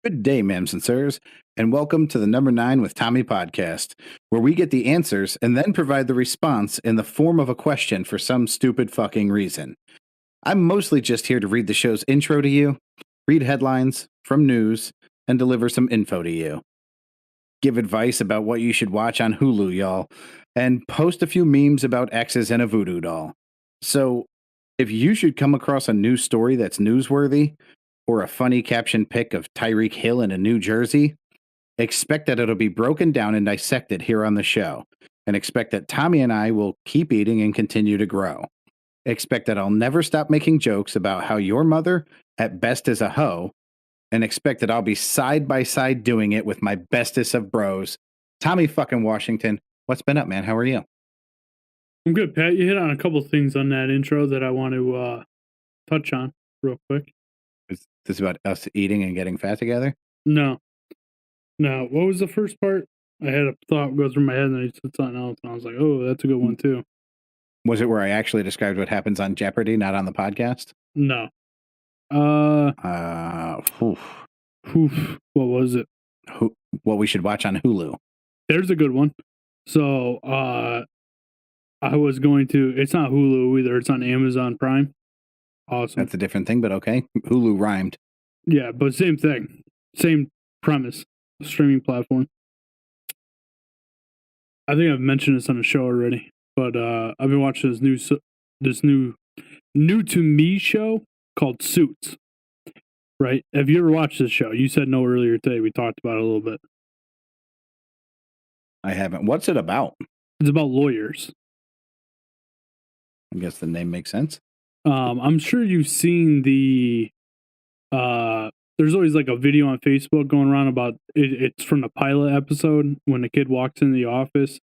Good day, ma'ams and sirs, and welcome to the Number 9 with Tommy podcast, where we get the answers and then provide the response in the form of a question for some stupid fucking reason. I'm mostly just here to read the show's intro to you, read headlines from news, and deliver some info to you. Give advice about what you should watch on Hulu, y'all, and post a few memes about exes and a voodoo doll. So, if you should come across a news story that's newsworthy, or a funny caption pic of Tyreek Hill in a New Jersey, expect that it'll be broken down and dissected here on the show, and expect that Tommy and I will keep eating and continue to grow. Expect that I'll never stop making jokes about how your mother, at best, is a hoe, and expect that I'll be side by side doing it with my bestest of bros. Tommy fucking Washington, what's been up, man? How are you? I'm good, Pat. You hit on a couple things on that intro that I want to touch on real quick. Is this about us eating and getting fat together? No. What was the first part? I had a thought go through my head and then you said something else, and I was like, oh, that's a good one, too. Was it where I actually described what happens on Jeopardy, not on the podcast? No. What was it? What we should watch on Hulu. There's a good one. So, I was going to, it's not Hulu either, it's on Amazon Prime. Awesome. That's a different thing, but okay. Hulu rhymed. Yeah, but same thing. Same premise. Streaming platform. I think I've mentioned this on the show already, but I've been watching this new to me show called Suits. Right? Have you ever watched this show? You said no earlier today. We talked about it a little bit. I haven't. What's it about? It's about lawyers. I guess the name makes sense. I'm sure you've seen the there's always like a video on Facebook going around about it. It's from the pilot episode when the kid walks in the office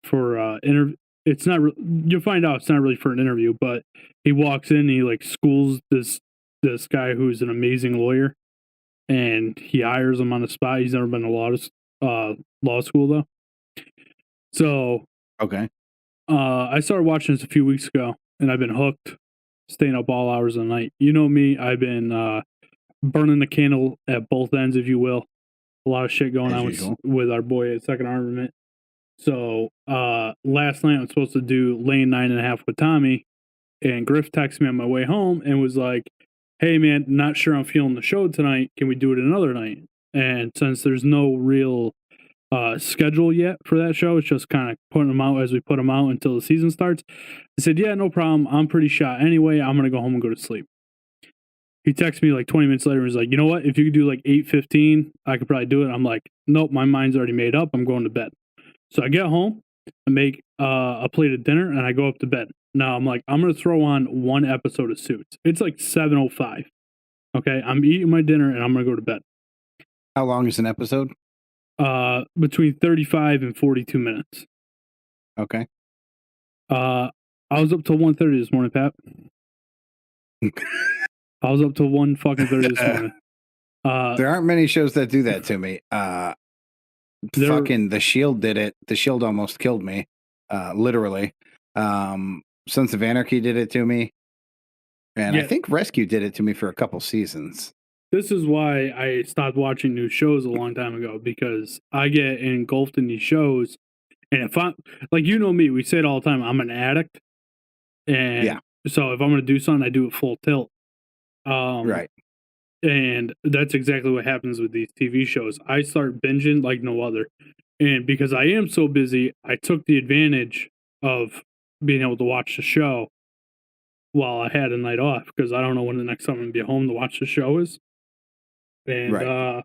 for interview. It's not. You'll find out it's not really for an interview, but he walks in and he like schools this guy who's an amazing lawyer, and he hires him on the spot. He's never been to law school though. So okay, I started watching this a few weeks ago, and I've been hooked. Staying up all hours of the night. You know me. I've been burning the candle at both ends, if you will. A lot of shit going on with our boy at Second Armament. So last night I was supposed to do Lane 9.5 with Tommy, and Griff texted me on my way home and was like, hey man, not sure I'm feeling the show tonight. Can we do it another night? And since there's no real schedule yet for that show, it's just kind of putting them out as we put them out until the season starts. I said, yeah, no problem. I'm pretty shot anyway. I'm going to go home and go to sleep. He texted me like 20 minutes later and was like, you know what? If you could do like 8:15, I could probably do it. I'm like, nope, my mind's already made up. I'm going to bed. So I get home, I make a plate of dinner, and I go up to bed. Now I'm like, I'm going to throw on one episode of Suits. It's like 7:05. Okay, I'm eating my dinner and I'm going to go to bed. How long is an episode? Between 35 and 42 minutes. Okay. I was up till 1:30 this morning, Pat. I was up till 1:30 this morning. There aren't many shows that do that to me. Fucking The Shield did it. The Shield almost killed me. Literally. Sons of Anarchy did it to me. And yeah. I think Rescue did it to me for a couple seasons. This is why I stopped watching new shows a long time ago, because I get engulfed in these shows. And if I'm, like, you know me, we say it all the time, I'm an addict. And yeah. So if I'm going to do something, I do it full tilt. Right. And that's exactly what happens with these TV shows. I start binging like no other. And because I am so busy, I took the advantage of being able to watch the show while I had a night off, because I don't know when the next time I'm going to be home to watch the show is. And right.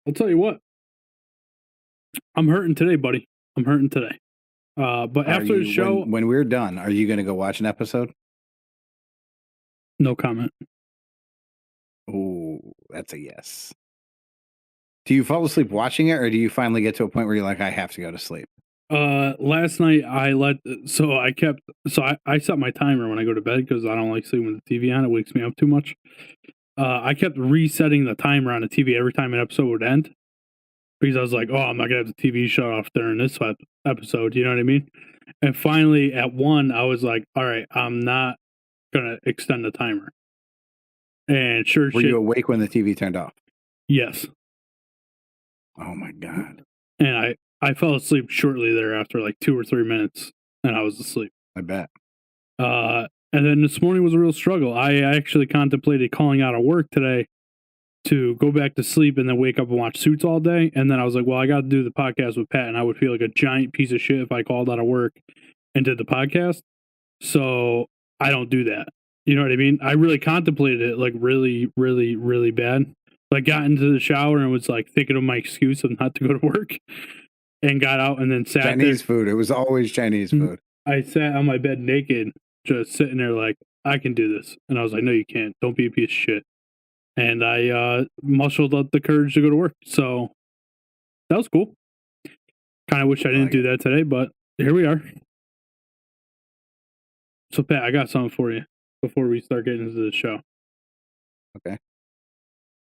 I'll tell you what, I'm hurting today, buddy. I'm hurting today. But after the show, when we're done, are you going to go watch an episode? No comment. Oh, that's a yes. Do you fall asleep watching it, or do you finally get to a point where you're like, I have to go to sleep? Last night I set my timer when I go to bed, because I don't like sleeping with the TV on. It wakes me up too much. I kept resetting the timer on the TV every time an episode would end, because I was like, oh, I'm not going to have the TV shut off during this episode. You know what I mean? And finally at 1, I was like, all right, I'm not going to extend the timer. And Were you awake when the TV turned off? Yes. Oh my God. And I fell asleep shortly thereafter, like 2 or 3 minutes, and I was asleep. I bet. And then this morning was a real struggle. I actually contemplated calling out of work today to go back to sleep and then wake up and watch Suits all day. And then I was like, well, I got to do the podcast with Pat, and I would feel like a giant piece of shit if I called out of work and did the podcast. So I don't do that. You know what I mean? I really contemplated it, like really, really, really bad. Like got into the shower and was like thinking of my excuse of not to go to work, and got out and then sat Chinese there. food. It was always Chinese food. I sat on my bed naked, just sitting there like, I can do this. And I was like, no, you can't. Don't be a piece of shit. And I muscled up the courage to go to work. So that was cool. Kind of wish I didn't do that today, but here we are. So, Pat, I got something for you before we start getting into the show. Okay.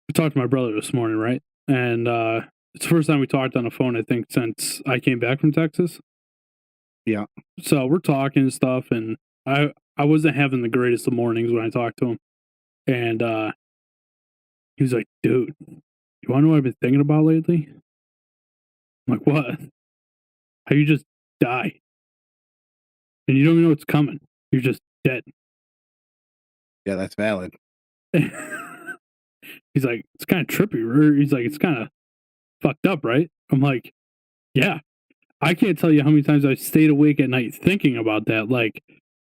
I talked to my brother this morning, right? And it's the first time we talked on the phone, I think, since I came back from Texas. Yeah. So we're talking and stuff, and I wasn't having the greatest of mornings when I talked to him. And he was like, dude, you want to know what I've been thinking about lately? I'm like, what? How you just die. And you don't even know what's coming. You're just dead. Yeah, that's valid. He's like, it's kind of trippy. He's like, it's kind of fucked up, right? I'm like, yeah. I can't tell you how many times I've stayed awake at night thinking about that. Like,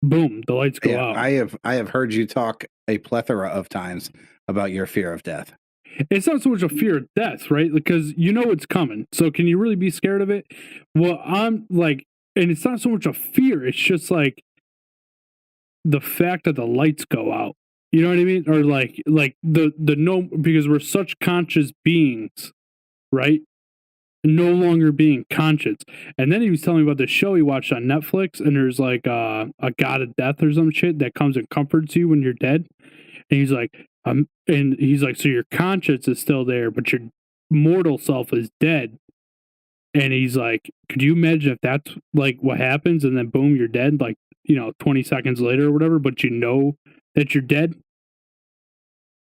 boom, the lights go out. I have heard you talk a plethora of times about your fear of death. It's not so much a fear of death, right? Because you know it's coming. So can you really be scared of it? Well, I'm like, and it's not so much a fear. It's just like the fact that the lights go out. You know what I mean? Or like the no, because we're such conscious beings, right? No longer being conscious. And then he was telling me about the show he watched on Netflix, and there's like a god of death or some shit that comes and comforts you when you're dead. And he's like, so your conscience is still there, but your mortal self is dead. And he's like, could you imagine if that's like what happens, and then boom, you're dead, like 20 seconds later or whatever, but you know that you're dead?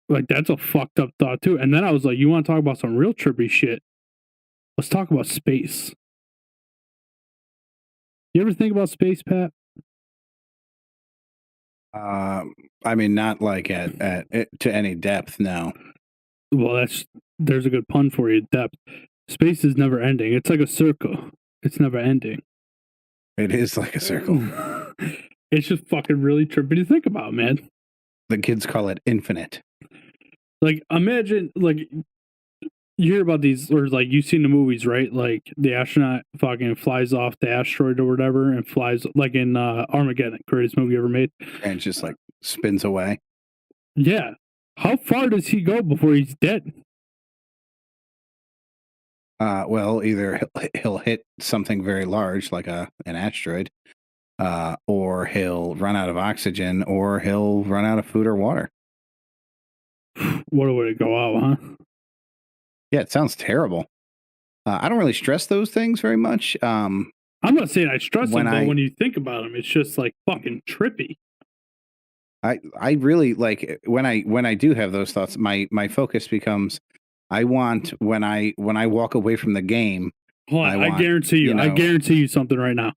Like, that's a fucked up thought too. And then I was like, you want to talk about some real trippy shit? Let's talk about space. You ever think about space, Pat? I mean, not like at to any depth. No. Well, there's a good pun for you. Depth. Space is never ending. It's like a circle. It's never ending. It is like a circle. It's just fucking really trippy to think about, man. The kids call it infinite. Like, imagine, like, you hear about these, or like you've seen the movies, right? Like the astronaut fucking flies off the asteroid or whatever and flies, like in Armageddon, greatest movie ever made, and just like spins away. Yeah. How far does he go before he's dead? Well, either he'll hit something very large like an asteroid, or he'll run out of oxygen, or he'll run out of food or water. What a way to go out, huh? Yeah, it sounds terrible. I don't really stress those things very much. I'm not saying I stress them, but when you think about them, it's just like fucking trippy. I really like when I do have those thoughts, my focus becomes, I want when I walk away from the game. Hold on, I guarantee you, I guarantee you something right now.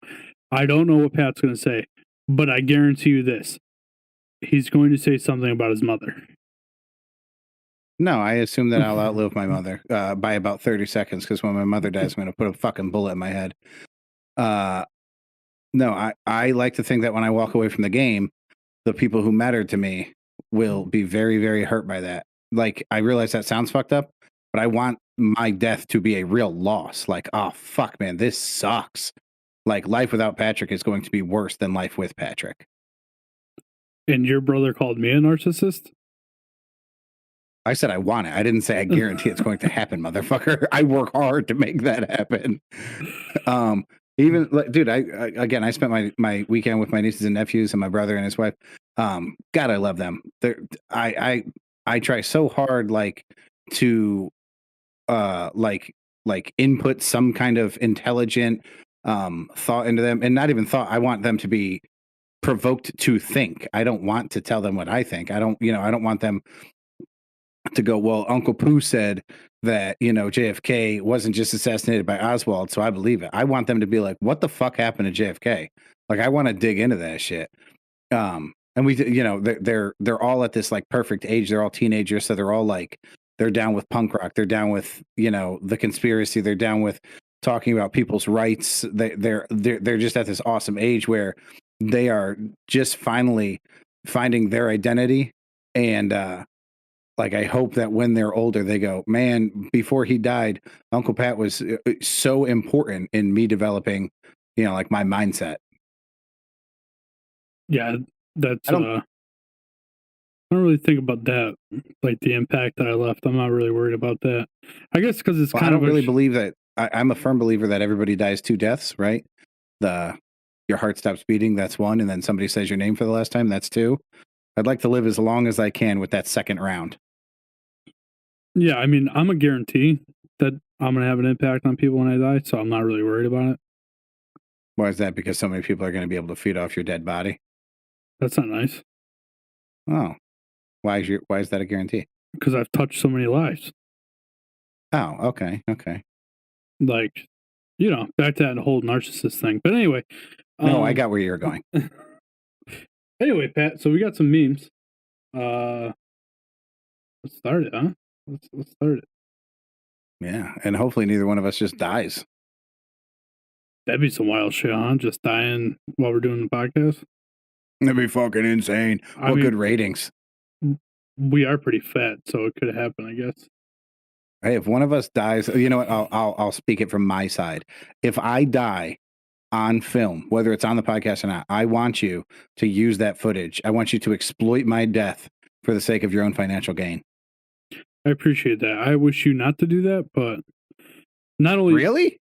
I don't know what Pat's going to say, but I guarantee you this. He's going to say something about his mother. No, I assume that I'll outlive my mother by about 30 seconds, because when my mother dies, I'm going to put a fucking bullet in my head. No, I like to think that when I walk away from the game, the people who mattered to me will be very, very hurt by that. Like, I realize that sounds fucked up, but I want my death to be a real loss. Like, oh, fuck, man, this sucks. Like, life without Patrick is going to be worse than life with Patrick. And your brother called me a narcissist? I said I want it. I didn't say I guarantee it's going to happen, motherfucker. I work hard to make that happen. Even like, dude, I spent my weekend with my nieces and nephews and my brother and his wife. God, I love them. I try so hard, like, to like input some kind of intelligent thought into them, and not even thought. I want them to be provoked to think. I don't want to tell them what I think. I don't want them to go, well, Uncle Pooh said that, JFK wasn't just assassinated by Oswald, so I believe it. I want them to be like, what the fuck happened to JFK? Like, I want to dig into that shit. And we, they're all at this like perfect age. They're all teenagers, so they're all like, they're down with punk rock. They're down with, the conspiracy. They're down with talking about people's rights. They're just at this awesome age where they are just finally finding their identity. And like, I hope that when they're older, they go, man, before he died, Uncle Pat was so important in me developing, like my mindset. Yeah, that's I don't, I don't really think about that, like the impact that I left. I'm not really worried about that. I guess because it's well, I kind of don't a really believe that. I'm a firm believer that everybody dies two deaths, right? Your heart stops beating, that's one, and then somebody says your name for the last time, that's two. I'd like to live as long as I can with that second round. yeah. I mean, I'm a guarantee that I'm gonna have an impact on people when I die, so I'm not really worried about it. Why is that? Because so many people are going to be able to feed off your dead body. That's not nice Oh, why is that a guarantee? because I've touched so many lives. Oh, okay. Like, back to that whole narcissist thing. But anyway, No, I got where you're going. anyway, Pat. So we got some memes. Let's start it, huh? Let's start it. Yeah, and hopefully neither one of us just dies. That'd be some wild shit, huh? Just dying while we're doing the podcast. That'd be fucking insane. I What mean, good ratings. we are pretty fat, so it could happen, I guess. Hey, if one of us dies, you know what? I'll speak it from my side. If I die on film, whether it's on the podcast or not, I want you to use that footage. I want you to exploit my death for the sake of your own financial gain. I appreciate that. I wish you not to do that, but not only Really?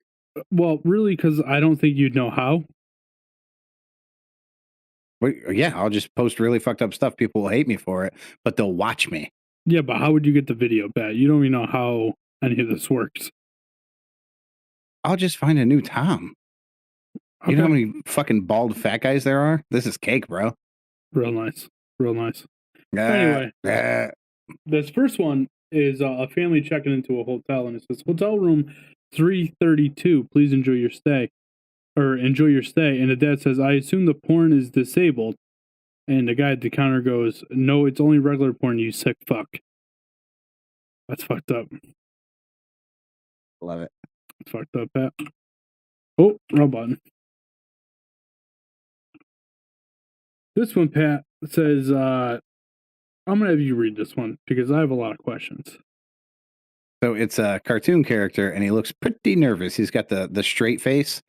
well, really, because I don't think you'd know how. Well, yeah, I'll just post really fucked up stuff. People will hate me for it, but they'll watch me. Yeah, but how would you get the video back? You don't even know how any of this works. I'll just find a new Tom. Okay. You know how many fucking bald fat guys there are? This is cake, bro. Real nice. Real nice. Anyway, this first one is a family checking into a hotel, and it says, Hotel room 332, please enjoy your stay. Or enjoy your stay. And the dad says, I assume the porn is disabled. And the guy at the counter goes, no, it's only regular porn, you sick fuck. That's fucked up. Love it. That's fucked up, Pat. Oh, wrong button. This one, Pat, says, I'm going to have you read this one because I have a lot of questions. So it's a cartoon character, and he looks pretty nervous. He's got the straight face,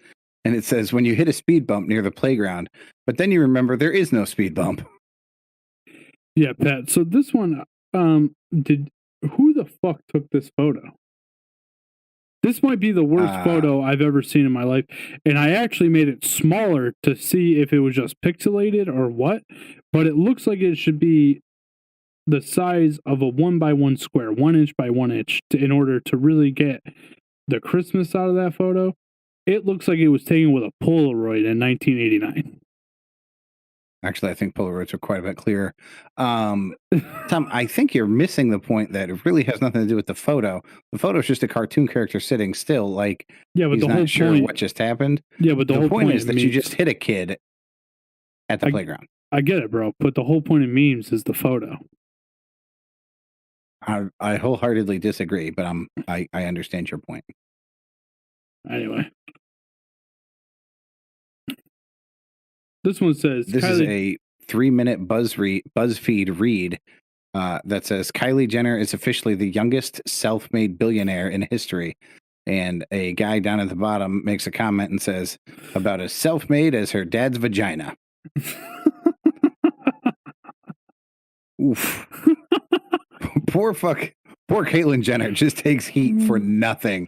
and it says, when you hit a speed bump near the playground, but then you remember there is no speed bump. Yeah, Pat. So this one, who the fuck took this photo? This might be the worst photo I've ever seen in my life. And I actually made it smaller to see if it was just pixelated or what. But it looks like it should be the size of a 1x1 square, 1 inch by 1 inch, in order to really get the Christmas out of that photo. It looks like it was taken with a Polaroid in 1989. Actually, I think Polaroids are quite a bit clearer. Tom, I think you're missing the point that it really has nothing to do with the photo. The photo is just a cartoon character sitting still, like yeah, but he's the not whole sure point, what just happened. Yeah, but the whole point is that you just hit a kid at the playground. I get it, bro. But the whole point of memes is the photo. I wholeheartedly disagree, but I understand your point. Anyway. This one says this is a 3-minute BuzzFeed read that says Kylie Jenner is officially the youngest self-made billionaire in history. And a guy down at the bottom makes a comment and says, about as self-made as her dad's vagina. Oof. Poor Caitlyn Jenner just takes heat for nothing.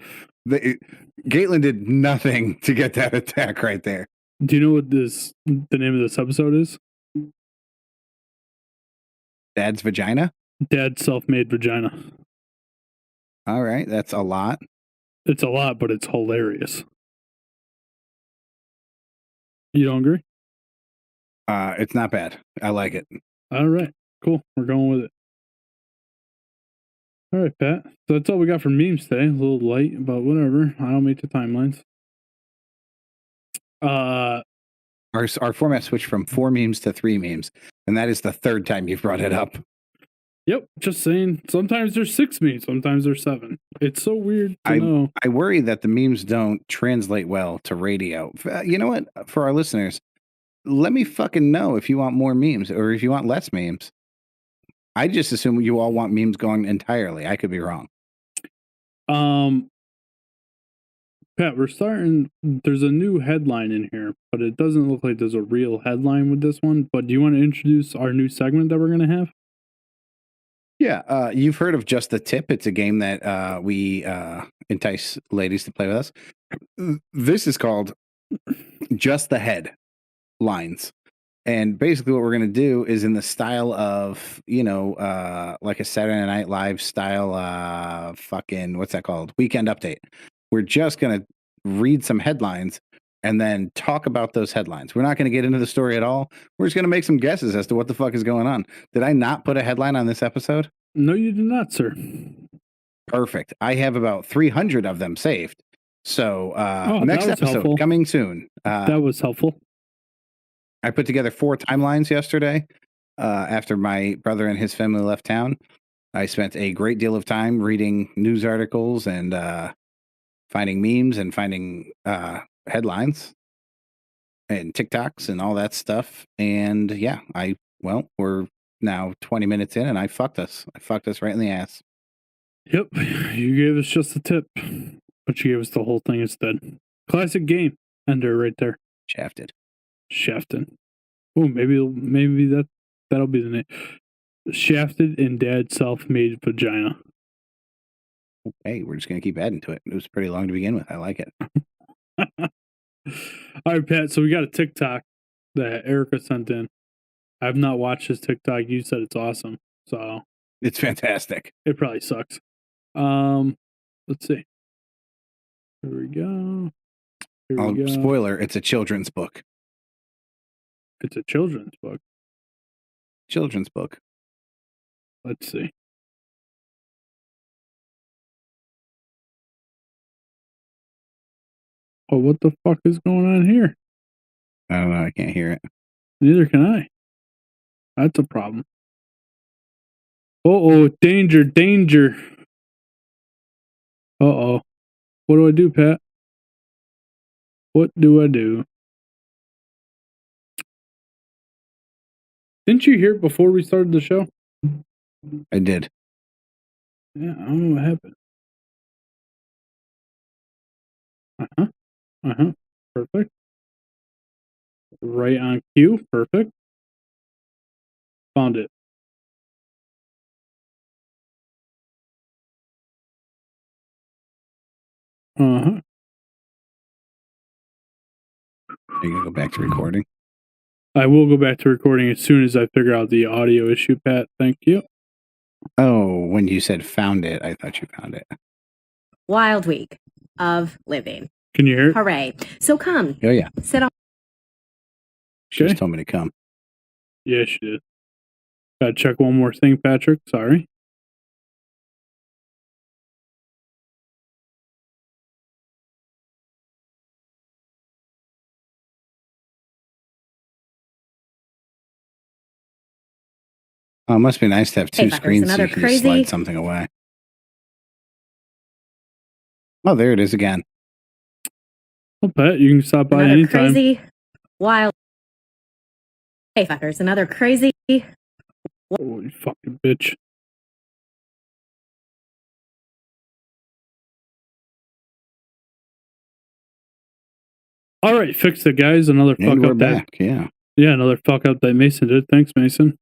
Caitlyn did nothing to get that attack right there. Do you know what the name of this episode is? Dad's vagina? Dad's self-made vagina. All right, that's a lot. It's a lot, but it's hilarious. You don't agree? It's not bad. I like it. All right, cool. We're going with it. All right, Pat. So that's all we got for memes today. A little light, but whatever. I don't make the timelines. Our format switched from 4 memes to 3 memes, and that is the third time you've brought it up. Yep, just saying. Sometimes there's 6 memes, sometimes there's 7. It's so weird to know. I worry that the memes don't translate well to radio. You know what? For our listeners, let me fucking know if you want more memes or if you want less memes. I just assume you all want memes gone entirely. I could be wrong. Pat, we're starting. There's a new headline in here, but it doesn't look like there's a real headline with this one. But do you want to introduce our new segment that we're going to have? Yeah, you've heard of Just the Tip. It's a game that we entice ladies to play with us. This is called Just the Head Lines. And basically what we're going to do is in the style of, like a Saturday Night Live style, what's that called? Weekend Update. We're just going to read some headlines and then talk about those headlines. We're not going to get into the story at all. We're just going to make some guesses as to what the fuck is going on. Did I not put a headline on this episode? No, you did not, sir. Perfect. I have about 300 of them saved. So next episode helpful. Coming soon. That was helpful. I put together 4 timelines yesterday after my brother and his family left town. I spent a great deal of time reading news articles and finding memes and finding headlines and TikToks and all that stuff. And yeah, we're now 20 minutes in and I fucked us. I fucked us right in the ass. Yep. You gave us just the tip, but you gave us the whole thing instead. Classic game ender right there. Shafted. Oh, maybe that'll be the name. Shafted in Dad's self-made vagina. Okay, we're just gonna keep adding to it. It was pretty long to begin with. I like it. All right, Pat. So we got a TikTok that Erica sent in. I've not watched this TikTok. You said it's awesome, so it's fantastic. It probably sucks. Let's see. Here we go. Spoiler: it's a children's book. It's a children's book. Children's book. Let's see. Oh, what the fuck is going on here? I don't know. I can't hear it. Neither can I. That's a problem. Uh-oh. Danger. Uh-oh. What do I do, Pat? What do I do? Didn't you hear it before we started the show? I did. Yeah, I don't know what happened. Perfect. Right on cue. Perfect. Found it. Are you going to go back to recording? I will go back to recording as soon as I figure out the audio issue, Pat. Thank you. Oh, when you said found it, I thought you found it. Wild week of living. Can you hear it? Hooray. So come. Oh, yeah. Sit on. She just told me to come. Yeah, she did. Gotta check one more thing, Patrick. Sorry. Oh, it must be nice to have 2 screens so you can just slide something away. Oh, there it is again. Well, Pat, you can stop by anytime. Crazy, wild. Hey, fuckers, another crazy. Oh, you fucking bitch. All right, fixed it, guys. Another fuck and up we're back. Yeah. Yeah, another fuck up that Mason did. Thanks, Mason.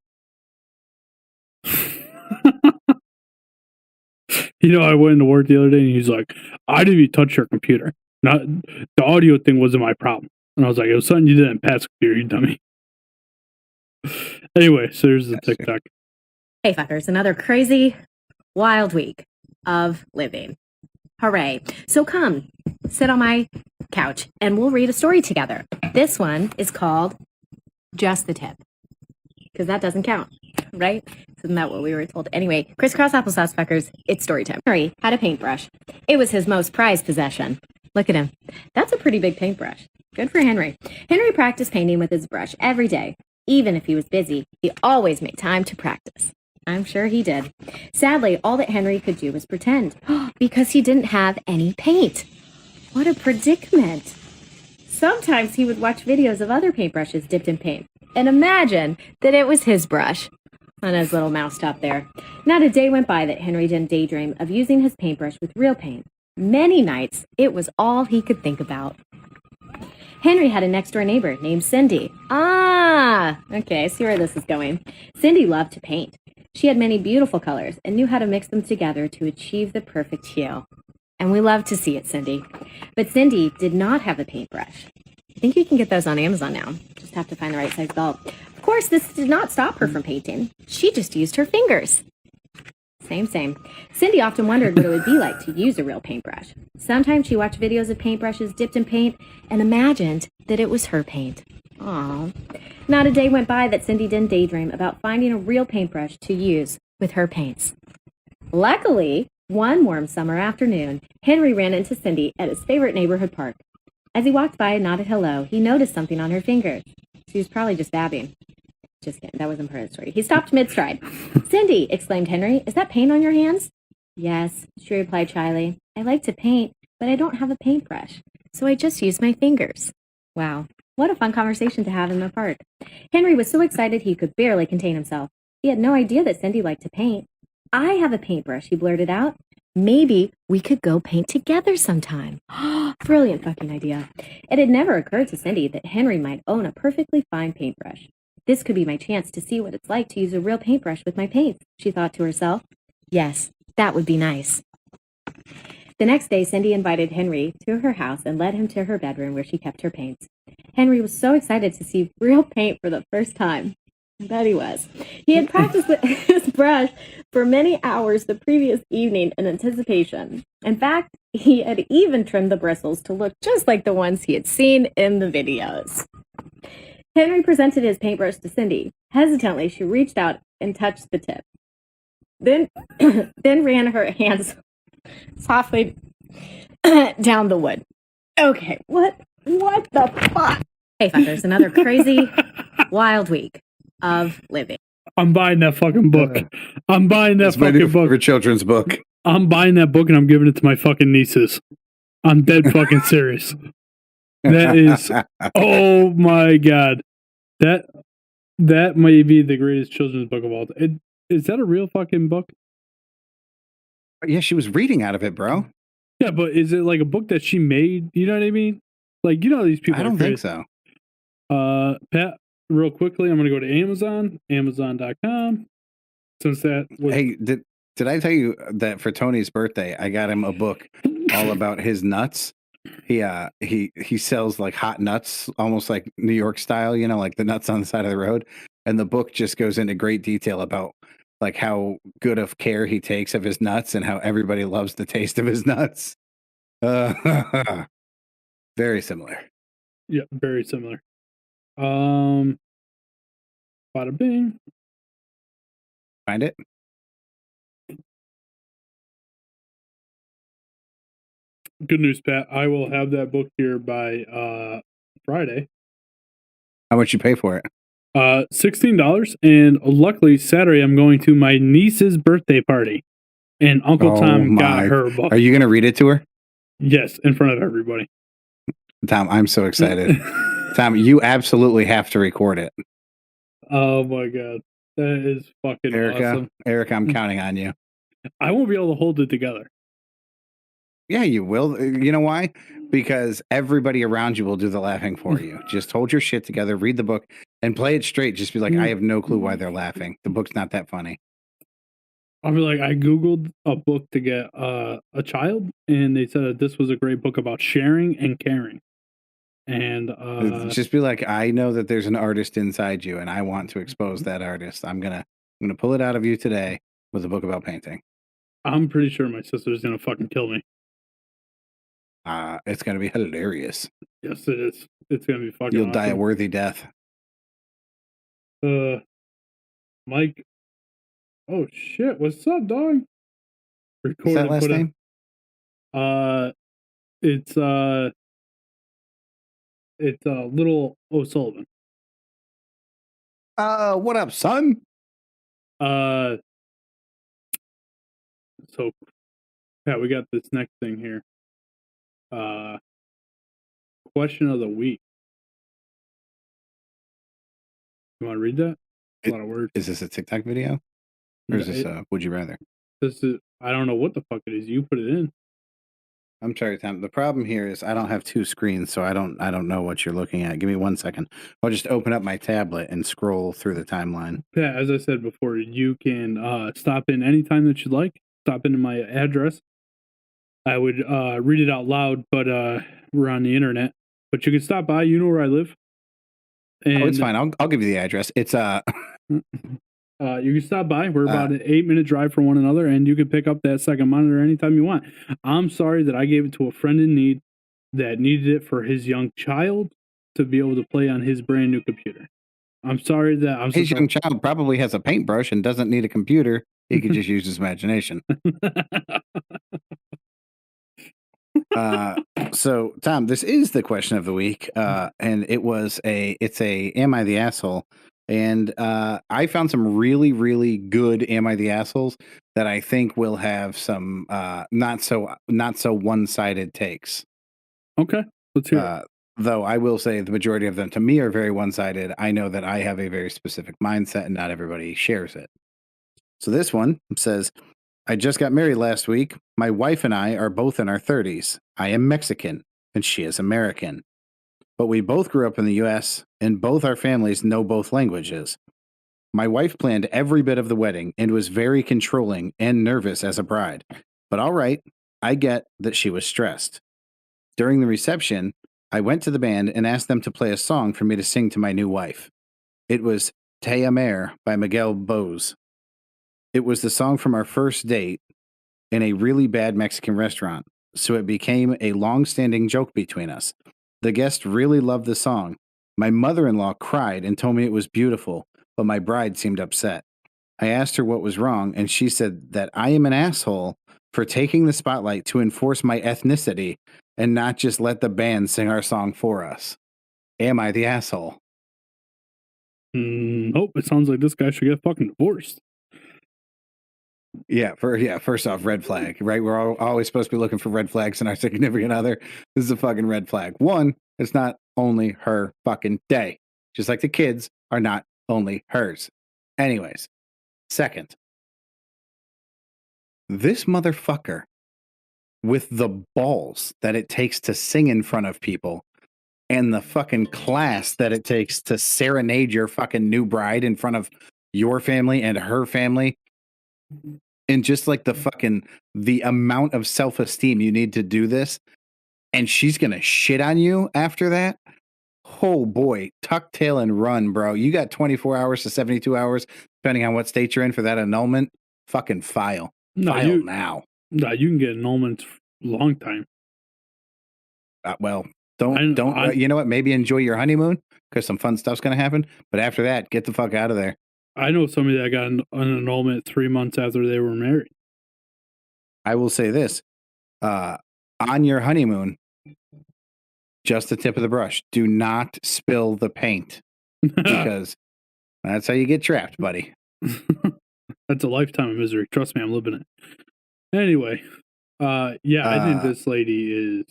I went into work the other day and he's like, I didn't even touch your computer. Not the audio thing wasn't my problem. And I was like, it was something you did in Pat's computer, you dummy. Anyway, so there's the TikTok. Hey, fuckers, another crazy, wild week of living. Hooray. So come, sit on my couch and we'll read a story together. This one is called Just the Tip, because that doesn't count. right? Isn't that what we were told? Anyway, crisscross applesauce fuckers, it's story time. Henry had a paintbrush. It was his most prized possession. Look at him. That's a pretty big paintbrush. Good for Henry. Henry practiced painting with his brush every day. Even if he was busy, he always made time to practice. I'm sure he did. Sadly, all that Henry could do was pretend, because he didn't have any paint. What a predicament. Sometimes he would watch videos of other paintbrushes dipped in paint and imagine that it was his brush on his little mousetop there. Not a day went by that Henry didn't daydream of using his paintbrush with real paint. Many nights, it was all he could think about. Henry had a next-door neighbor named Cindy. Okay, I see where this is going. Cindy loved to paint. She had many beautiful colors and knew how to mix them together to achieve the perfect hue. And we love to see it, Cindy. But Cindy did not have a paintbrush. I think you can get those on Amazon now. Just have to find the right size belt. Of course, this did not stop her from painting. She just used her fingers. Same. Cindy often wondered what it would be like to use a real paintbrush. Sometimes she watched videos of paintbrushes dipped in paint and imagined that it was her paint. Aww. Not a day went by that Cindy didn't daydream about finding a real paintbrush to use with her paints. Luckily, one warm summer afternoon, Henry ran into Cindy at his favorite neighborhood park. As he walked by and nodded hello, he noticed something on her fingers. She was probably just dabbing. Just kidding, that wasn't part of the story. He stopped mid-stride. "Cindy," exclaimed Henry, "is that paint on your hands?" "Yes," she replied shyly. "I like to paint, but I don't have a paintbrush, so I just use my fingers." Wow, what a fun conversation to have in the park. Henry was so excited he could barely contain himself. He had no idea that Cindy liked to paint. "I have a paintbrush," he blurted out. "Maybe we could go paint together sometime." Brilliant fucking idea. It had never occurred to Cindy that Henry might own a perfectly fine paintbrush. This could be my chance to see what it's like to use a real paintbrush with my paints, she thought to herself. Yes, that would be nice. The next day, Cindy invited Henry to her house and led him to her bedroom where she kept her paints. Henry was so excited to see real paint for the first time. I bet he was. He had practiced with his brush for many hours the previous evening in anticipation. In fact, he had even trimmed the bristles to look just like the ones he had seen in the videos. Henry presented his paintbrush to Cindy. Hesitantly, she reached out and touched the tip. Then ran her hands softly down the wood. Okay, what the fuck? Hey, fuckers, another crazy, wild week of living. I'm buying that fucking book. I'm buying that fucking book. For children's book. I'm buying that book and I'm giving it to my fucking nieces. I'm dead fucking serious. That is, oh my god, that may be the greatest children's book of all time. Is that a real fucking book? Yeah, she was reading out of it, bro. Yeah, but is it like a book that she made? You know what I mean? Like, you know, these people. I don't think so. Pat, real quickly, I'm going to go to Amazon, Amazon.com. Since that was... Hey, did I tell you that for Tony's birthday, I got him a book all about his nuts? He sells like hot nuts, almost like New York style, you know, like the nuts on the side of the road. And the book just goes into great detail about like how good of care he takes of his nuts and how everybody loves the taste of his nuts. Very similar. Yeah, very similar. Bada bing. Find it? Good news, Pat. I will have that book here by Friday. How much you pay for it? $16, and luckily Saturday I'm going to my niece's birthday party, and Uncle Tom got her a book. Are you going to read it to her? Yes, in front of everybody. Tom, I'm so excited. Tom, you absolutely have to record it. Oh my god, that is fucking awesome. Erica, I'm counting on you. I won't be able to hold it together. Yeah, you will. You know why? Because everybody around you will do the laughing for you. Just hold your shit together, read the book, and play it straight. Just be like, I have no clue why they're laughing. The book's not that funny. I'll be like, I Googled a book to get a child, and they said that this was a great book about sharing and caring. And just be like, I know that there's an artist inside you, and I want to expose that artist. I'm gonna pull it out of you today with a book about painting. I'm pretty sure my sister's gonna fucking kill me. It's gonna be hilarious. Yes, it is. It's gonna be fucking. You'll die a worthy death. Mike Oh shit! What's up, dog? What's Record that and last put name? it's Little O'Sullivan. What up, son? Uh, so yeah, we got this next thing here. Question of the week. You want to read that? A lot of words. Is this a TikTok video? Or is this Would You Rather? This is, I don't know what the fuck it is. You put it in. I'm sorry, Tom. The problem here is I don't have two screens, so I don't know what you're looking at. Give me 1 second. I'll just open up my tablet and scroll through the timeline. Yeah, as I said before, you can stop in anytime that you'd like. Stop into my address. I would read it out loud, but we're on the internet. But you can stop by. You know where I live. And, it's fine. I'll give you the address. It's you can stop by. We're about an 8-minute drive from one another, and you can pick up that second monitor anytime you want. I'm sorry that I gave it to a friend in need that needed it for his young child to be able to play on his brand new computer. I'm sorry that his young child probably has a paintbrush and doesn't need a computer. He could just use his imagination. So Tom, this is the question of the week, and it's a Am I the Asshole? And I found some really, really good Am I the Assholes that I think will have some not so one-sided takes. Okay, let's hear it. Though I will say the majority of them to me are very one-sided. I know that I have a very specific mindset and not everybody shares it. So this one says, I just got married last week. My wife and I are both in our 30s. I am Mexican and she is American. But we both grew up in the US and both our families know both languages. My wife planned every bit of the wedding and was very controlling and nervous as a bride. But all right, I get that she was stressed. During the reception, I went to the band and asked them to play a song for me to sing to my new wife. It was Te Amer by Miguel Bose. It was the song from our first date in a really bad Mexican restaurant, so it became a long-standing joke between us. The guest really loved the song. My mother-in-law cried and told me it was beautiful, but my bride seemed upset. I asked her what was wrong, and she said that I am an asshole for taking the spotlight to enforce my ethnicity and not just let the band sing our song for us. Am I the asshole? Nope, it sounds like this guy should get fucking divorced. Yeah, first off, red flag, right? We're always supposed to be looking for red flags in our significant other. This is a fucking red flag. One, it's not only her fucking day. Just like the kids are not only hers. Anyways, second, this motherfucker with the balls that it takes to sing in front of people and the fucking class that it takes to serenade your fucking new bride in front of your family and her family. And just like the amount of self-esteem you need to do this, and she's gonna shit on you after that. Oh boy, tuck tail and run, bro. You got 24 hours to 72 hours, depending on what state you're in for that annulment. Fucking file now. No, you can get annulments long time. Well, don't. You know what? Maybe enjoy your honeymoon because some fun stuff's gonna happen. But after that, get the fuck out of there. I know somebody that got an annulment 3 months after they were married. I will say this. On your honeymoon, just the tip of the brush. Do not spill the paint because that's how you get trapped, buddy. That's a lifetime of misery. Trust me, I'm living it. Anyway, I think this lady is...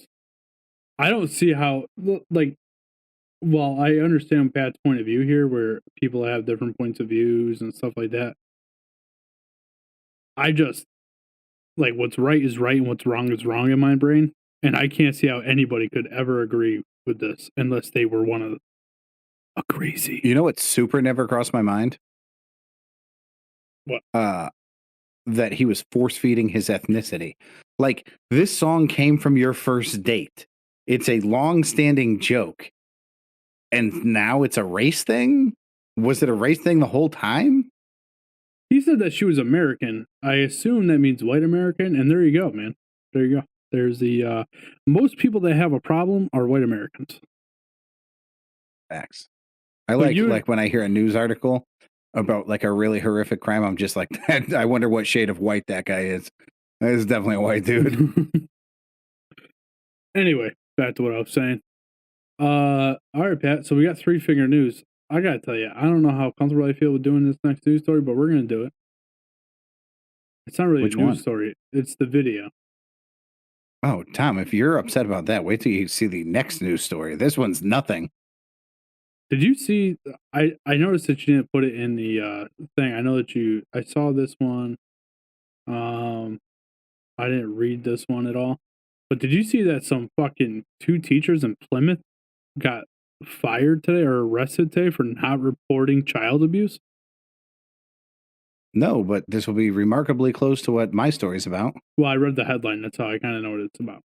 I don't see how... Well, I understand Pat's point of view here, where people have different points of views and stuff like that. I just... what's right is right and what's wrong is wrong in my brain. And I can't see how anybody could ever agree with this unless they were one of a crazy. You know what super never crossed my mind? What? That he was force feeding his ethnicity. Like, this song came from your first date. It's a long-standing joke. And now it's a race thing? Was it a race thing the whole time? He said that she was American. I assume that means white American. And there you go, man. There you go. There's the most people that have a problem are white Americans. Facts. I like when I hear a news article about like a really horrific crime, I'm just like, I wonder what shade of white that guy is. That is definitely a white dude. Anyway, back to what I was saying. All right, Pat. So we got 3-finger news. I gotta tell you, I don't know how comfortable I feel with doing this next news story, but we're gonna do it. It's not really Which a news one? story. It's the video. Oh, Tom, if you're upset about that, wait till you see the next news story. This one's nothing. Did you see? I noticed that you didn't put it in the thing. I know that I saw this one. I didn't read this one at all. But did you see that some fucking 2 teachers in Plymouth got fired today or arrested today for not reporting child abuse? No, but this will be remarkably close to what my story's about. Well, I read the headline. That's how I kind of know what it's about.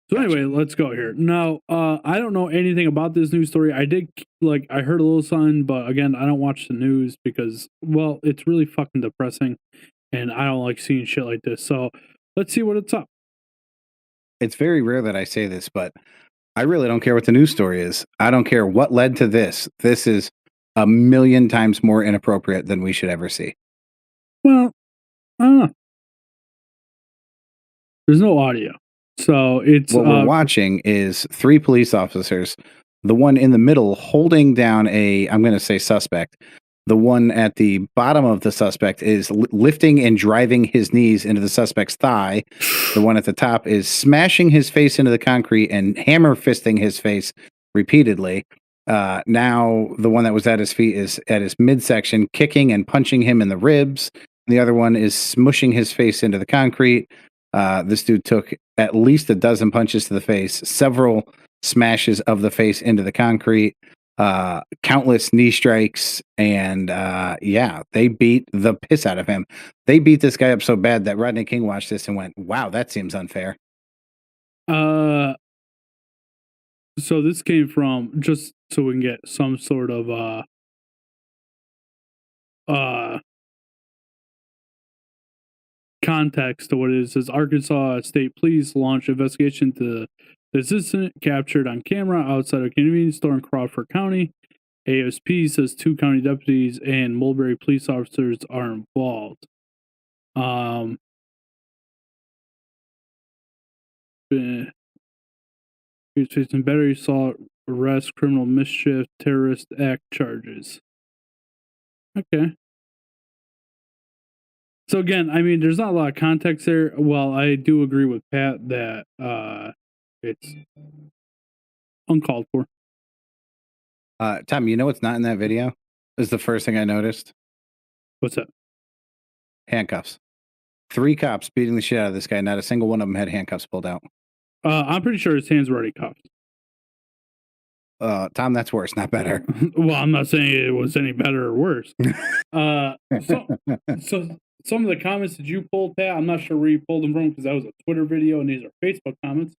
So Gotcha. anyway, let's go here. Now, I don't know anything about this news story. I heard a little something, but again, I don't watch the news because, well, it's really fucking depressing, and I don't like seeing shit like this. So let's see what it's up. It's very rare that I say this, but I really don't care what the news story is. I don't care what led to this. This is a million times more inappropriate than we should ever see. Well, I don't know. There's no audio. So it's what we're watching is 3 police officers, the one in the middle holding down I'm going to say suspect. The one at the bottom of the suspect is lifting and driving his knees into the suspect's thigh. The one at the top is smashing his face into the concrete and hammer fisting his face repeatedly. Now the one that was at his feet is at his midsection, kicking and punching him in the ribs. The other one is smushing his face into the concrete. This dude took at least a dozen punches to the face, several smashes of the face into the concrete, countless knee strikes, and yeah, they beat the piss out of him. They beat this guy up so bad that Rodney King watched this and went, "Wow, that seems unfair." So this came from, just so we can get some sort of context to what it is. Arkansas State Police launched investigation to this incident captured on camera outside a convenience store in Crawford County. ASP says 2 county deputies and Mulberry police officers are involved. He's facing battery, assault, arrest, criminal mischief, terrorist act charges. Okay. So again, I mean, there's not a lot of context there. Well, I do agree with Pat that it's uncalled for. Tom, you know what's not in that video? Is the first thing I noticed. What's that? Handcuffs. 3 cops beating the shit out of this guy. Not a single one of them had handcuffs pulled out. I'm pretty sure his hands were already cuffed. Tom, that's worse, not better. Well, I'm not saying it was any better or worse. So some of the comments that you pulled, Pat, I'm not sure where you pulled them from because that was a Twitter video and these are Facebook comments.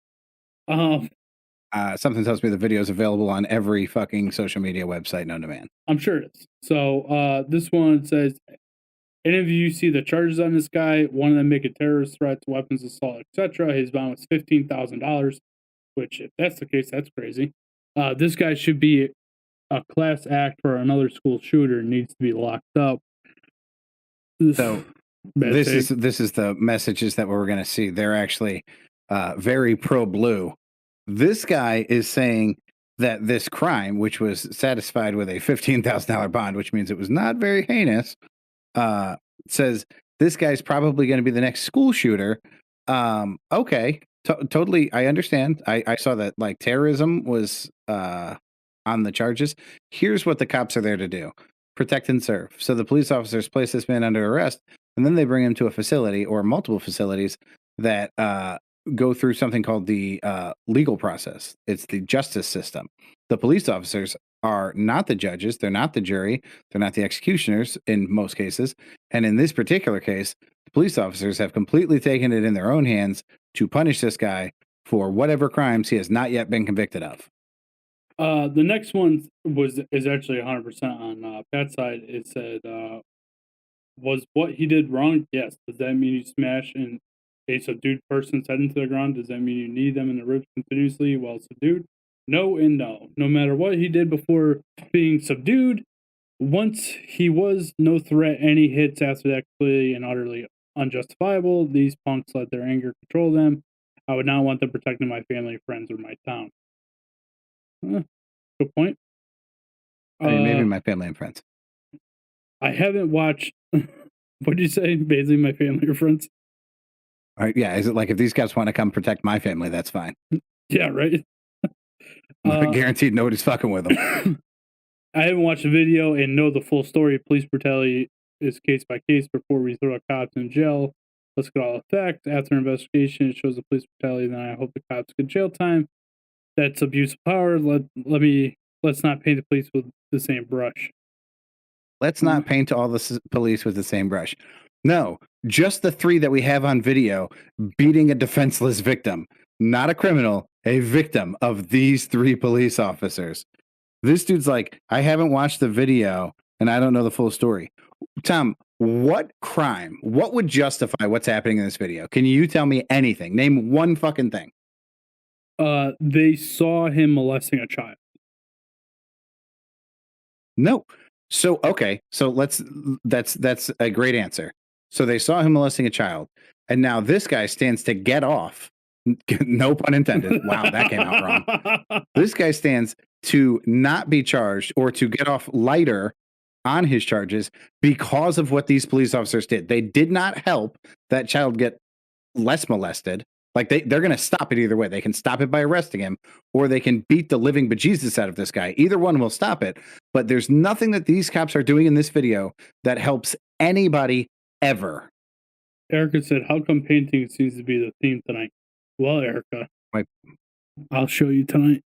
Something tells me the video is available on every fucking social media website known to man. I'm sure it is. So this one says, any of you see the charges on this guy? One of them making terrorist threats, weapons assault, etc. His bond was $15,000, which if that's the case, that's crazy. This guy should be a class act for another school shooter and needs to be locked up. So this is the messages that we're going to see. They're actually very pro blue. This guy is saying that this crime, which was satisfied with a $15,000 bond, which means it was not very heinous, says this guy's probably going to be the next school shooter. Okay, totally. I understand. I saw that like terrorism was on the charges. Here's what the cops are there to do: protect and serve. So the police officers place this man under arrest, and then they bring him to a facility or multiple facilities that go through something called the legal process. It's the justice system. The police officers are not the judges. They're not the jury. They're not the executioners in most cases. And in this particular case, the police officers have completely taken it in their own hands to punish this guy for whatever crimes he has not yet been convicted of. The next one is actually 100% on Pat's side. It said, was what he did wrong? Yes. Does that mean you smash a subdued person's head into the ground? Does that mean you knee them in the ribs continuously while subdued? No and no. No matter what he did before being subdued, Once he was no threat, any hits after that clearly and utterly unjustifiable. These punks let their anger control them. I would not want them protecting my family, friends, or my town. Good point. I mean, maybe my family and friends. I haven't watched. What did you say? Basically, my family or friends. All right, yeah, is it like if these guys want to come protect my family, that's fine. Yeah, right. Guaranteed nobody's fucking with them. I haven't watched the video and know the full story. Police brutality is case by case before we throw cops in jail. Let's get all the facts. After investigation, it shows the police brutality. Then I hope the cops get jail time. That's abuse of power. Let's not paint the police with the same brush. Let's not paint all the police with the same brush. No, just the 3 that we have on video beating a defenseless victim, not a criminal, a victim of these 3 police officers. This dude's like, I haven't watched the video and I don't know the full story. Tom, what crime, what would justify what's happening in this video? Can you tell me anything? Name one fucking thing. They saw him molesting a child. No. So, okay. So that's a great answer. So they saw him molesting a child, and now this guy stands to get off. No pun intended. Wow, that came out wrong. This guy stands to not be charged or to get off lighter on his charges because of what these police officers did. They did not help that child get less molested. Like they're going to stop it either way. They can stop it by arresting him, or they can beat the living bejesus out of this guy. Either one will stop it. But there's nothing that these cops are doing in this video that helps anybody ever. Erica said, how come painting seems to be the theme tonight? Well, Erica, I'll show you tonight.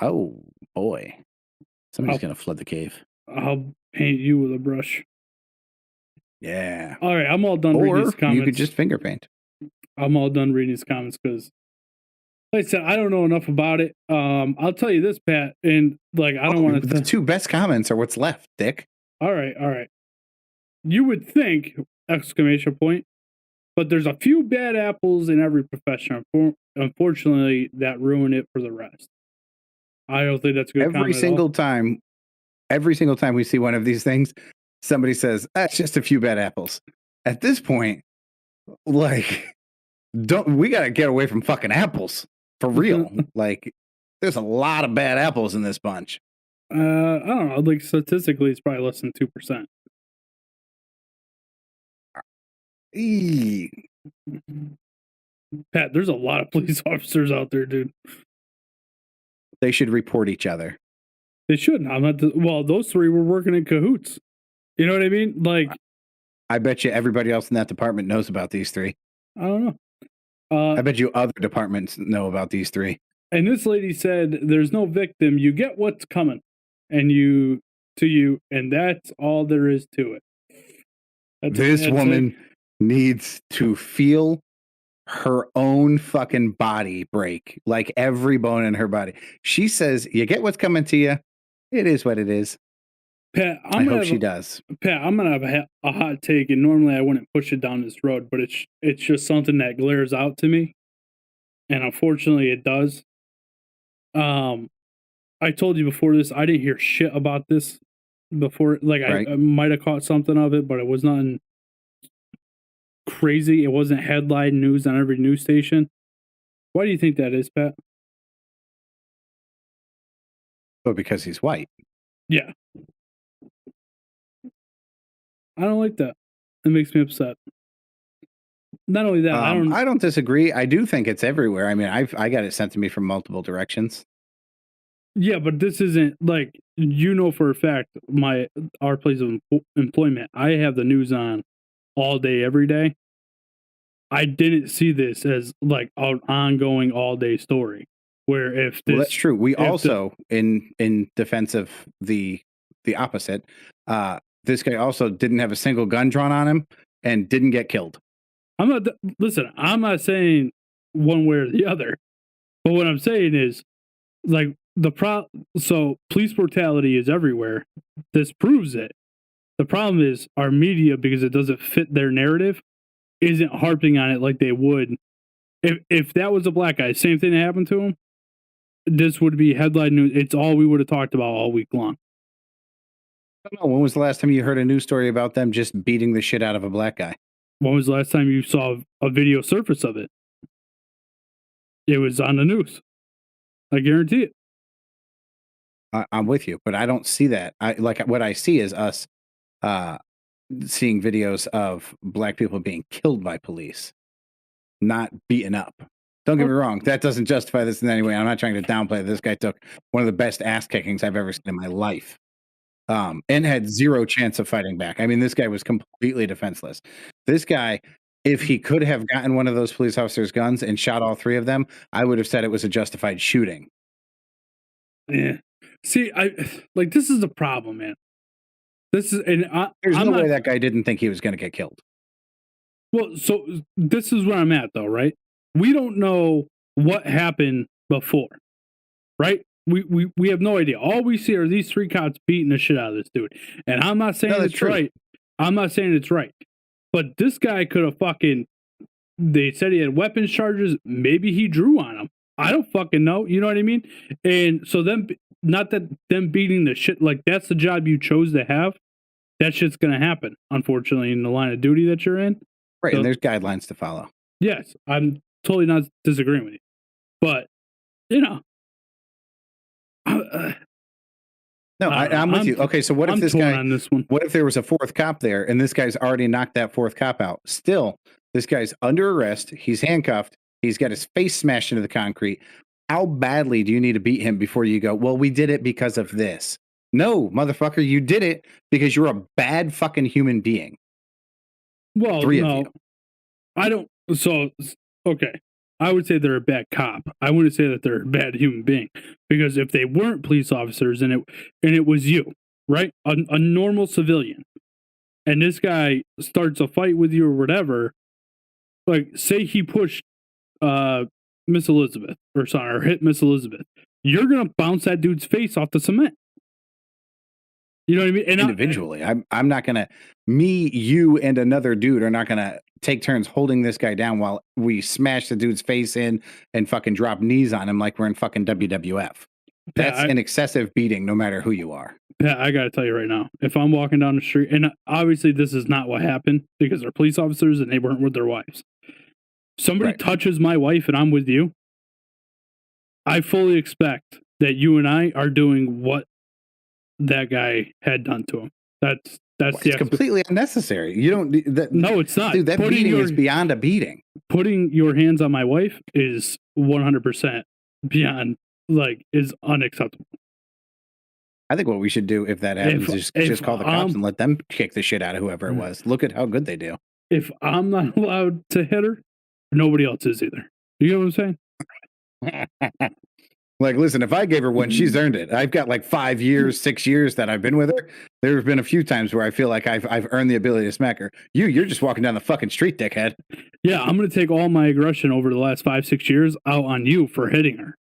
Oh, boy. Somebody's going to flood the cave. I'll paint you with a brush. Yeah. All right, I'm all done reading these comments. You could just finger paint. I'm all done reading these comments because, like I said, I don't know enough about it. I'll tell you this, Pat, and like I don't want to. The 2 best comments are what's left, Dick. All right. You would think ! But there's a few bad apples in every profession. Unfortunately, that ruin it for the rest. I don't think that's a good comment. Every single time we see one of these things, somebody says, "That's just a few bad apples." At this point, like, we got to get away from fucking apples for real. Like, there's a lot of bad apples in this bunch. I don't know. Like, statistically, it's probably less than 2%. Pat, there's a lot of police officers out there, dude. They should report each other. They shouldn't. Well, those 3 were working in cahoots. You know what I mean? Like, I bet you everybody else in that department knows about these 3. I don't know. I bet you other departments know about these 3. And this lady said, "There's no victim. You get what's coming, and and that's all there is to it." This woman needs to feel her own fucking body break, like every bone in her body. She says, "You get what's coming to you. It is what it is." Pat, I hope she does. Pat, I'm gonna have a hot take, and normally I wouldn't push it down this road, but it's just something that glares out to me, and unfortunately, it does. I told you before this, I didn't hear shit about this before. Like, right. I might have caught something of it, but it was nothing crazy. It wasn't headline news on every news station. Why do you think that is, Pat? Oh, because he's white. Yeah. I don't like that. It makes me upset. Not only that, I don't disagree. I do think it's everywhere. I mean, I got it sent to me from multiple directions. Yeah, but this isn't like, for a fact, our place of employment, I have the news on all day, every day. I didn't see this as like an ongoing all day story. Where if this, well, that's true. We also, in defense of the opposite, this guy also didn't have a single gun drawn on him and didn't get killed. I'm not saying one way or the other, but what I'm saying is, like, so police brutality is everywhere. This proves it. The problem is our media, because it doesn't fit their narrative, isn't harping on it like they would. If that was a black guy, same thing that happened to him, this would be headline news. It's all we would have talked about all week long. I don't know. When was the last time you heard a news story about them just beating the shit out of a black guy? When was the last time you saw a video surface of it? It was on the news. I guarantee it. I'm with you, but I don't see that. What I see is us seeing videos of black people being killed by police, not beaten up. Don't get me wrong. That doesn't justify this in any way. I'm not trying to downplay it. This guy took one of the best ass kickings I've ever seen in my life. And had zero chance of fighting back. I mean, this guy was completely defenseless. This guy, if he could have gotten one of those police officers' guns and shot all three of them, I would have said it was a justified shooting. Yeah. See, this is the problem, man. There's no way that guy didn't think he was going to get killed. Well, so this is where I'm at, though, right? We don't know what happened before, right? We have no idea. All we see are these three cops beating the shit out of this dude. And I'm not saying it's right. I'm not saying it's right. But this guy could have they said he had weapons charges. Maybe he drew on him. I don't fucking know. You know what I mean? And so not that them beating the shit, like that's the job you chose to have. That shit's going to happen, unfortunately, in the line of duty that you're in. Right, so, and there's guidelines to follow. Yes, I'm totally not disagreeing with you. But, no, I'm with you. Okay, so what if this guy, on this one. What if there was a fourth cop there and this guy's already knocked that fourth cop out? Still, this guy's under arrest. He's handcuffed. He's got his face smashed into the concrete. How badly do you need to beat him before you go, well, we did it because of this? No, motherfucker, you did it because you're a bad fucking human being. Well, three of you. I don't. So, okay. I would say they're a bad cop. I wouldn't say that they're a bad human being, because if they weren't police officers and it was you, right, a normal civilian, and this guy starts a fight with you or whatever, like say he pushed Miss Elizabeth or hit Miss Elizabeth, you're gonna bounce that dude's face off the cement. You know what I mean? And individually, I'm not gonna. Me, you, and another dude are not gonna take turns holding this guy down while we smash the dude's face in and fucking drop knees on him like we're in fucking WWF. That's an excessive beating, no matter who you are. Yeah, I gotta tell you right now, if I'm walking down the street, and obviously this is not what happened because they're police officers and they weren't with their wives. Somebody touches my wife and I'm with you, I fully expect that you and I are doing what that guy had done to him. That's it's completely unnecessary. You don't. No, it's not. Dude, that beating is beyond a beating. Putting your hands on my wife is 100% beyond, is unacceptable. I think what we should do if that happens is just call the cops and let them kick the shit out of whoever it was. Look at how good they do. If I'm not allowed to hit her, nobody else is either. You know what I'm saying? Like, listen, if I gave her one, she's earned it. I've got 5 years, 6 years that I've been with her. There have been a few times where I feel like I've earned the ability to smack her. You're just walking down the fucking street, dickhead. Yeah, I'm going to take all my aggression over the last 5-6 years out on you for hitting her.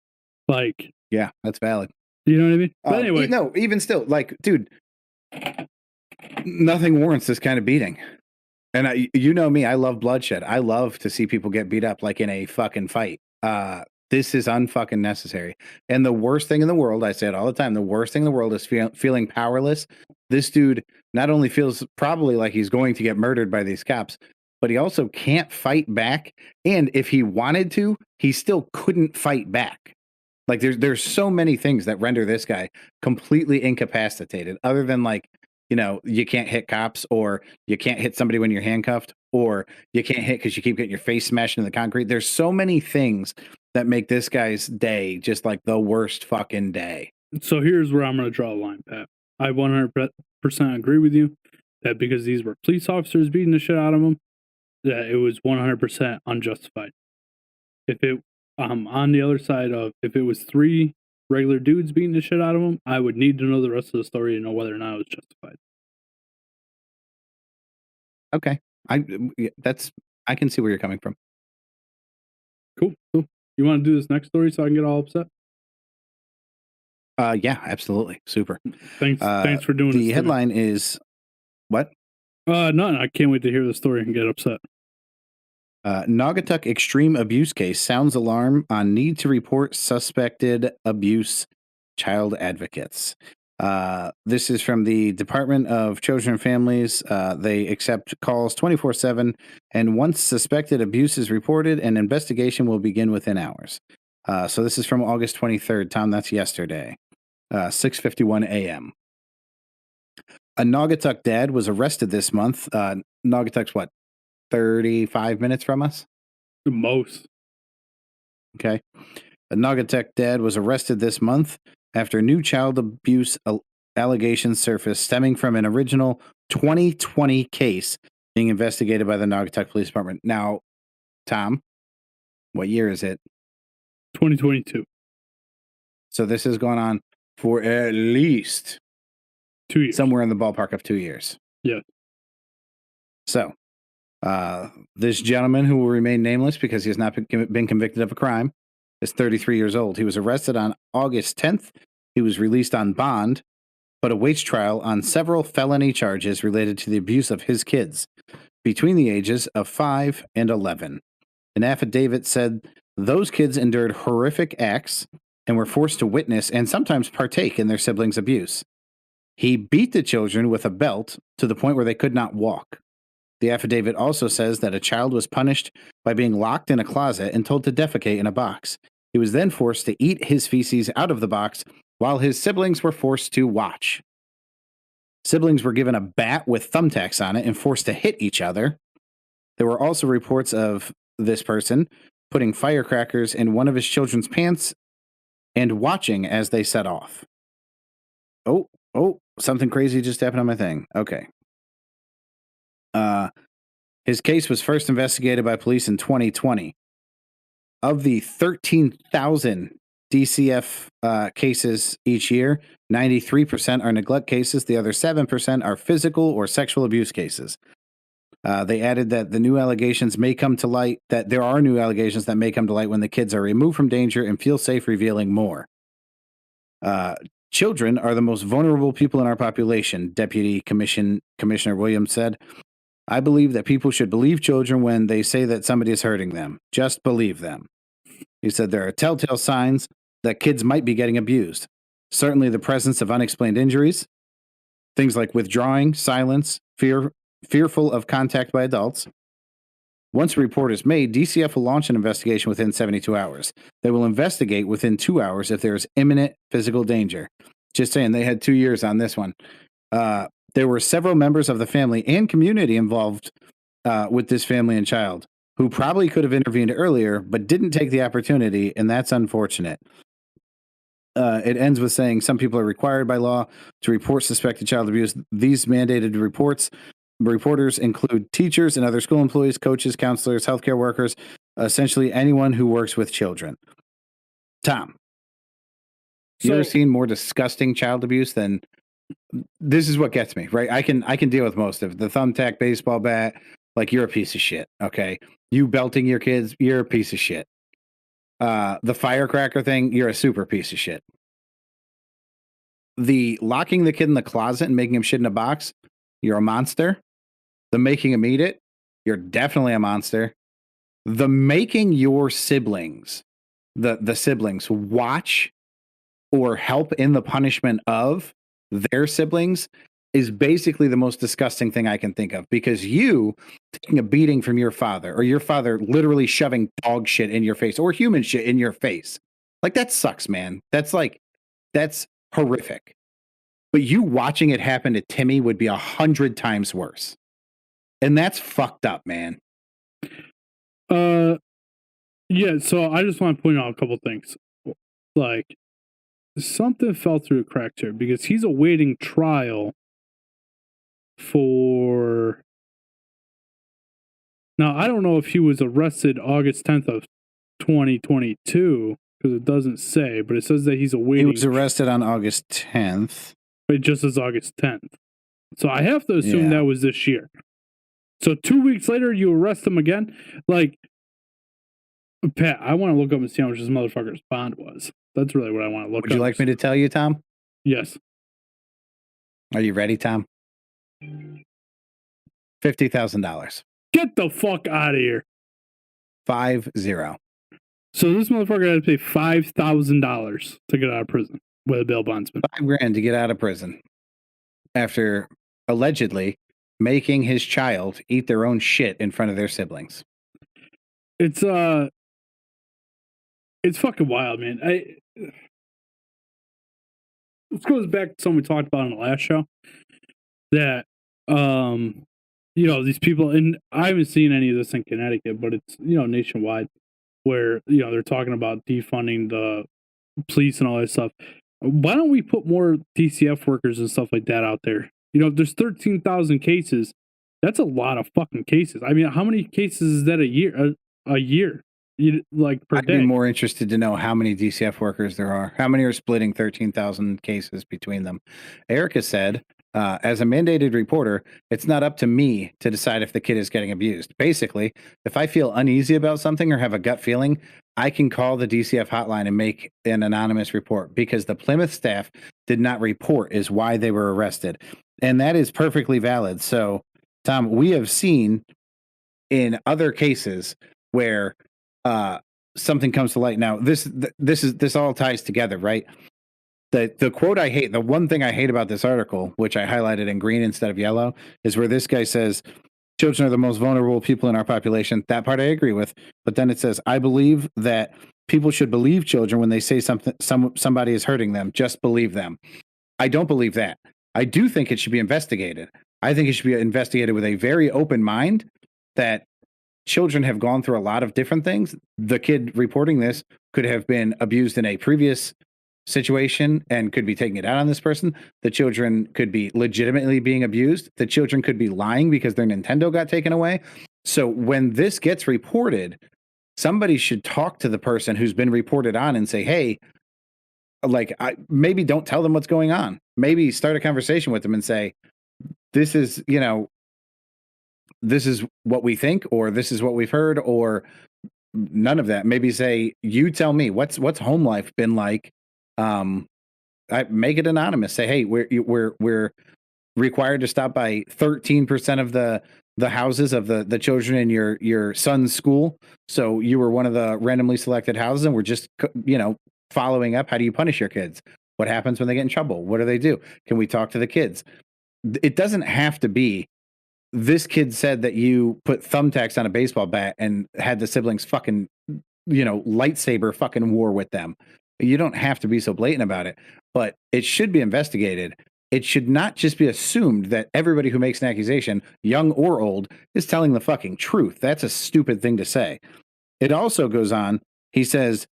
Yeah, that's valid. You know what I mean? But anyway. No, even still, dude, nothing warrants this kind of beating. And you know me, I love bloodshed. I love to see people get beat up in a fucking fight. This is unfucking necessary. And the worst thing in the world, I say it all the time, the worst thing in the world is feeling powerless. This dude not only feels probably like he's going to get murdered by these cops, but he also can't fight back. And if he wanted to, he still couldn't fight back. There's so many things that render this guy completely incapacitated, other than you can't hit cops, or you can't hit somebody when you're handcuffed, or you can't hit because you keep getting your face smashed into the concrete. There's so many things that make this guy's day just the worst fucking day. So here's where I'm going to draw the line, Pat. I 100% agree with you that because these were police officers beating the shit out of them, that it was 100% unjustified. If it, on the other side of, if it was 3 regular dudes beating the shit out of them, I would need to know the rest of the story to know whether or not it was justified. Okay. I can see where you're coming from. Cool. You want to do this next story so I can get all upset? Yeah, absolutely. Super. Thanks for doing the headline is what? None. I can't wait to hear the story and get upset. Naugatuck extreme abuse case sounds alarm on need to report suspected abuse. Child advocates. This is from the Department of Children and Families. They accept calls 24/7, and once suspected abuse is reported, an investigation will begin within hours. So this is from August 23rd, Tom. That's yesterday, 6:51 a.m. A Naugatuck dad was arrested this month. Naugatuck's what, 35 minutes from us? The most. Okay. A Naugatuck dad was arrested this month after new child abuse allegations surfaced stemming from an original 2020 case being investigated by the Naugatuck Police Department. Now, Tom, what year is it? 2022. So this has gone on for at least 2 years. Somewhere in the ballpark of 2 years. Yeah. So, this gentleman, who will remain nameless because he has not been convicted of a crime, is 33 years old. He was arrested on August 10th. He was released on bond, but awaits trial on several felony charges related to the abuse of his kids between the ages of 5 and 11. An affidavit said those kids endured horrific acts and were forced to witness and sometimes partake in their siblings' abuse. He beat the children with a belt to the point where they could not walk. The affidavit also says that a child was punished by being locked in a closet and told to defecate in a box. He was then forced to eat his feces out of the box while his siblings were forced to watch. Siblings were given a bat with thumbtacks on it and forced to hit each other. There were also reports of this person putting firecrackers in one of his children's pants and watching as they set off. Oh, something crazy just happened on my thing. Okay. His case was first investigated by police in 2020. Of the 13,000 DCF cases each year, 93% are neglect cases. The other 7% are physical or sexual abuse cases. They added that the new allegations may come to light, that there are new allegations that may come to light when the kids are removed from danger and feel safe revealing more. Children are the most vulnerable people in our population, Deputy Commissioner Williams said. I believe that people should believe children when they say that somebody is hurting them. Just believe them. He said there are telltale signs that kids might be getting abused. Certainly the presence of unexplained injuries, things like withdrawing, silence, fearful of contact by adults. Once a report is made, DCF will launch an investigation within 72 hours. They will investigate within 2 hours if there is imminent physical danger. Just saying, they had 2 years on this one. There were several members of the family and community involved with this family and child who probably could have intervened earlier, but didn't take the opportunity, and that's unfortunate. It ends with saying some people are required by law to report suspected child abuse. These mandated reporters include teachers and other school employees, coaches, counselors, healthcare workers, essentially anyone who works with children. Tom, you ever seen more disgusting child abuse than... This is what gets me, right? I can deal with most of it. The thumbtack baseball bat, like, you're a piece of shit, okay? You belting your kids, you're a piece of shit. The firecracker thing, you're a super piece of shit. The locking the kid in the closet and making him shit in a box, you're a monster. The making him eat it, you're definitely a monster. The making your siblings, the siblings watch or help in the punishment of their siblings is basically the most disgusting thing I can think of, because you taking a beating from your father, or your father literally shoving dog shit in your face or human shit in your face, like, that sucks, man. That's horrific. But you watching it happen to Timmy would be 100 times worse. And that's fucked up, man. Yeah, so I just want to point out a couple things. Like, something fell through the cracks here, because he's awaiting trial for... Now, I don't know if he was arrested August 10th of 2022, because it doesn't say, but it says that he's awaiting... He was arrested on August 10th. It just says August 10th. So I have to assume that was this year. So 2 weeks later, you arrest him again? Like, Pat, I want to look up and see how much this motherfucker's bond was. That's really what I want to look up. Would you like me to tell you, Tom? Yes. Are you ready, Tom? $50,000. Get the fuck out of here. 50. So this motherfucker had to pay $5,000 to get out of prison. with a bail bondsman. $5,000 to get out of prison after allegedly making his child eat their own shit in front of their siblings. It's fucking wild, man. This goes back to something we talked about on the last show. That these people, and I haven't seen any of this in Connecticut, but it's nationwide, where they're talking about defunding the police and all that stuff. Why don't we put more DCF workers and stuff like that out there? If there's 13,000 cases, that's a lot of fucking cases. I mean, how many cases is that a year? A year, per I'd day? be more interested to know how many DCF workers there are. How many are splitting 13,000 cases between them? Erica said, as a mandated reporter, it's not up to me to decide if the kid is getting abused. Basically, if I feel uneasy about something or have a gut feeling, I can call the DCF hotline and make an anonymous report, because the Plymouth staff did not report is why they were arrested. And that is perfectly valid. So, Tom, we have seen in other cases where something comes to light. Now, this all ties together, right? The quote I hate, the one thing I hate about this article, which I highlighted in green instead of yellow, is where this guy says, children are the most vulnerable people in our population. That part I agree with. But then it says, I believe that people should believe children when they say somebody is hurting them. Just believe them. I don't believe that. I do think it should be investigated. I think it should be investigated with a very open mind, that children have gone through a lot of different things. The kid reporting this could have been abused in a previous situation and could be taking it out on this person. The children could be legitimately being abused. The children could be lying because their Nintendo got taken away. So when this gets reported, somebody should talk to the person who's been reported on and say, hey, maybe don't tell them what's going on. Maybe start a conversation with them and say, this is what we think, or this is what we've heard, or none of that. Maybe say, you tell me what's home life been like. I make it anonymous. Say, hey, we're required to stop by 13% of the houses of the children in your son's school. So you were one of the randomly selected houses, and we're just following up. How do you punish your kids? What happens when they get in trouble? What do they do? Can we talk to the kids? It doesn't have to be, this kid said that you put thumbtacks on a baseball bat and had the siblings fucking, lightsaber fucking war with them. You don't have to be so blatant about it, but it should be investigated. It should not just be assumed that everybody who makes an accusation, young or old, is telling the fucking truth. That's a stupid thing to say. It also goes on. He says,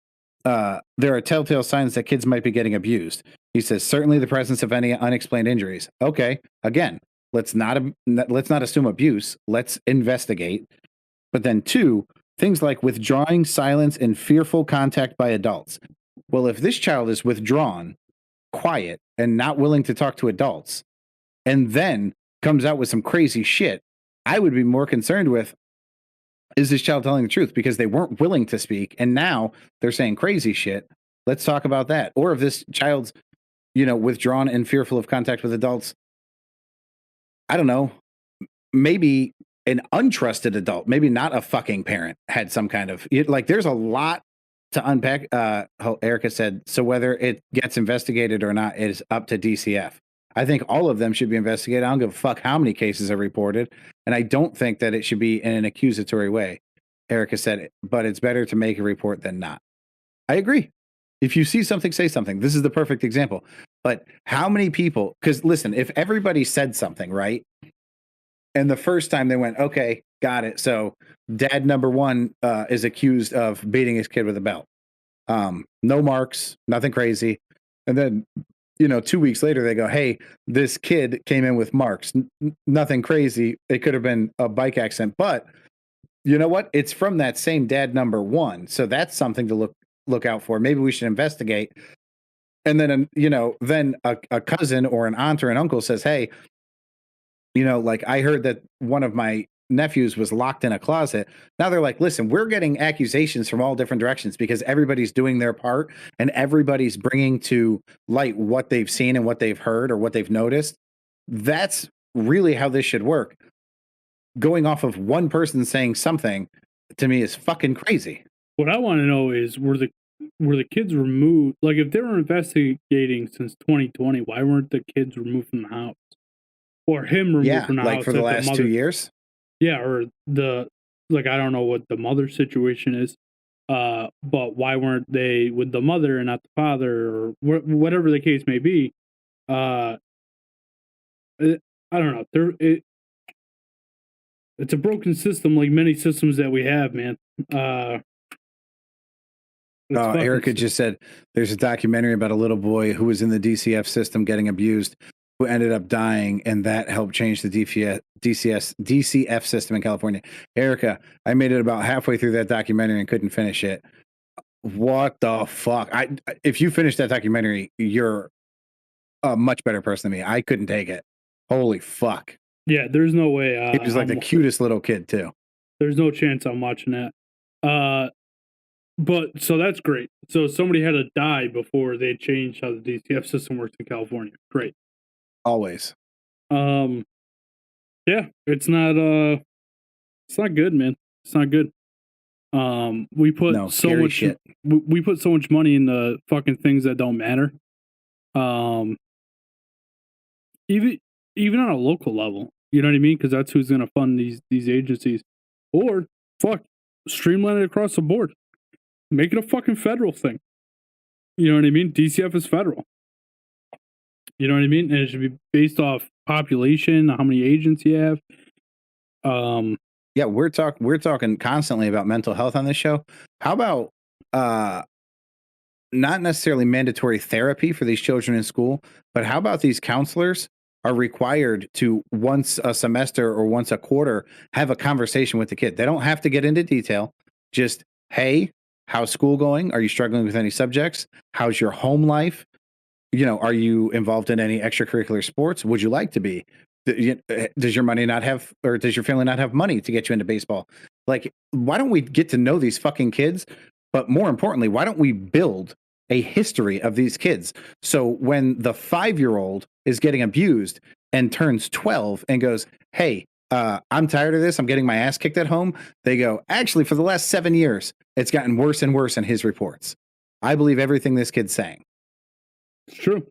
there are telltale signs that kids might be getting abused. He says, certainly the presence of any unexplained injuries. Okay, again, let's not assume abuse. Let's investigate. But then 2, things like withdrawing, silence, and fearful contact by adults. Well, if this child is withdrawn, quiet, and not willing to talk to adults, and then comes out with some crazy shit, I would be more concerned with, is this child telling the truth? Because they weren't willing to speak, and now they're saying crazy shit. Let's talk about that. Or if this child's, withdrawn and fearful of contact with adults, I don't know, maybe an untrusted adult, maybe not a fucking parent, had some kind of, there's a lot to unpack. Erica said, so whether it gets investigated or not is up to DCF. I think all of them should be investigated. I don't give a fuck how many cases are reported. And I don't think that it should be in an accusatory way. Erica said, but it's better to make a report than not. I agree. If you see something, say something. This is the perfect example. But how many people, because listen, if everybody said something, right? And the first time they went, okay, got it. So dad number 1 is accused of beating his kid with a belt. No marks, nothing crazy. And then, 2 weeks later, they go, hey, this kid came in with marks. Nothing crazy. It could have been a bike accident. But you know what? It's from that same dad number 1. So that's something to look out for. Maybe we should investigate. And then, then a cousin or an aunt or an uncle says, hey, I heard that one of my nephews was locked in a closet. Now they're like, listen, we're getting accusations from all different directions because everybody's doing their part and everybody's bringing to light what they've seen and what they've heard or what they've noticed. That's really how this should work. Going off of one person saying something, to me, is fucking crazy. What I want to know is, were the were the kids removed? Like, if they were investigating since 2020, why weren't the kids removed from the house? Or him removed Yeah, from the like house? for the if last mother, 2 years. Yeah, or I don't know what the mother situation is. But why weren't they with the mother and not the father, or whatever the case may be? I don't know. It's a broken system, like many systems that we have, man. Erica just said there's a documentary about a little boy who was in the DCF system getting abused, who ended up dying, and that helped change the DCF system in California. Erica, I made it about halfway through that documentary and couldn't finish it. What the fuck? If you finish that documentary, you're a much better person than me. I couldn't take it. Holy fuck. Yeah, there's no way. He was like the cutest little kid too. There's no chance I'm watching that. But so that's great. So somebody had to die before they changed how the DCF system works in California. Great. Always. Yeah, it's not good, man. It's not good. We put so much shit. We put so much money into fucking things that don't matter. Even on a local level, you know what I mean? Because that's who's going to fund these agencies. Or streamline it across the board. Make it a fucking federal thing. You know what I mean? DCF is federal. You know what I mean? And it should be based off population, how many agents you have. Yeah, we're talking constantly about mental health on this show. How about not necessarily mandatory therapy for these children in school, but how about these counselors are required to once a semester or once a quarter have a conversation with the kid? They don't have to get into detail. Just, hey, how's school going? Are you struggling with any subjects? How's your home life? Are you involved in any extracurricular sports? Would you like to be? Does your money not have, or does your family not have money to get you into baseball? Like, why don't we get to know these fucking kids? But more importantly, why don't we build a history of these kids? So when the 5-year-old is getting abused and turns 12 and goes, hey, I'm tired of this. I'm getting my ass kicked at home. They go, actually, for the last 7 years, it's gotten worse and worse in his reports. I believe everything this kid's saying. It's true.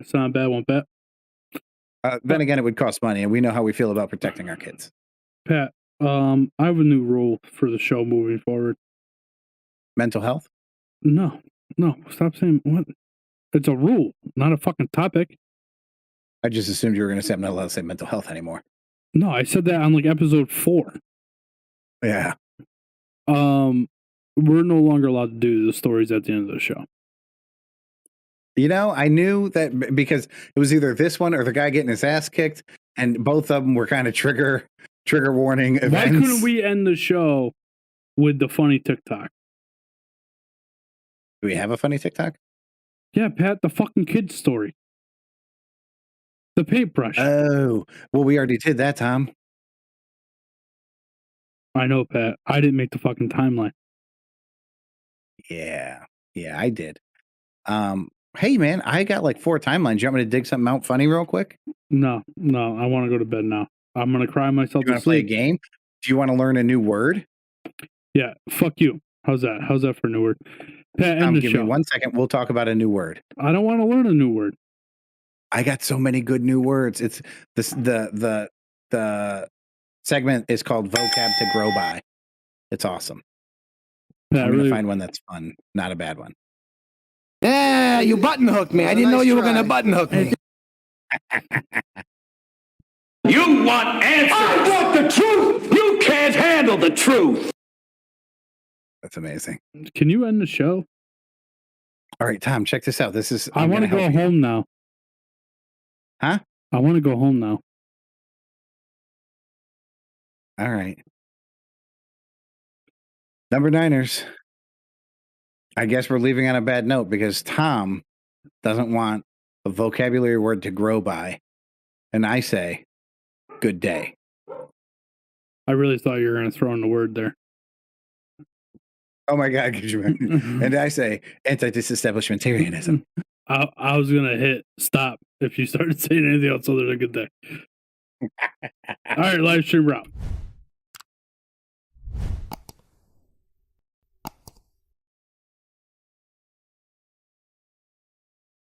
It's not a bad one, Pat. Then again, it would cost money, and we know how we feel about protecting our kids. Pat, I have a new rule for the show moving forward. Mental health? No, stop saying what. It's a rule, not a fucking topic. I just assumed you were going to say I'm not allowed to say mental health anymore. No, I said that on like episode 4. Yeah. We're no longer allowed to do the stories at the end of the show. I knew that because it was either this one or the guy getting his ass kicked, and both of them were kind of trigger warning events. Why couldn't we end the show with the funny TikTok? Do we have a funny TikTok? Yeah, Pat, the fucking kid story. The paintbrush. Oh, well, we already did that, Tom. I know, Pat. I didn't make the fucking timeline. Yeah, I did. Hey, man, I got like 4 timelines. You want me to dig something out funny real quick? No, I want to go to bed now. I'm going to cry myself to sleep. Play a game? Do you want to learn a new word? Yeah, fuck you. How's that? How's that for a new word? Pat, end the give show. Me 1 second. We'll talk about a new word. I don't want to learn a new word. I got so many good new words. It's this the segment is called Vocab to Grow By. It's awesome. Pat, I'm going to find one that's fun, not a bad one. Yeah, you button hooked me. I didn't know you were going to button hook me. You want answers? I want the truth. You can't handle the truth. That's amazing. Can you end the show? All right, Tom, check this out. I want to go home now. Huh? I want to go home now. All right. Number 9ers. I guess we're leaving on a bad note because Tom doesn't want a vocabulary word to grow by. And I say, good day. I really thought you were going to throw in the word there. Oh my God. Could you imagine? And I say, anti-disestablishmentarianism. I was going to hit stop if you started saying anything else other than good day. All right, live stream wrap.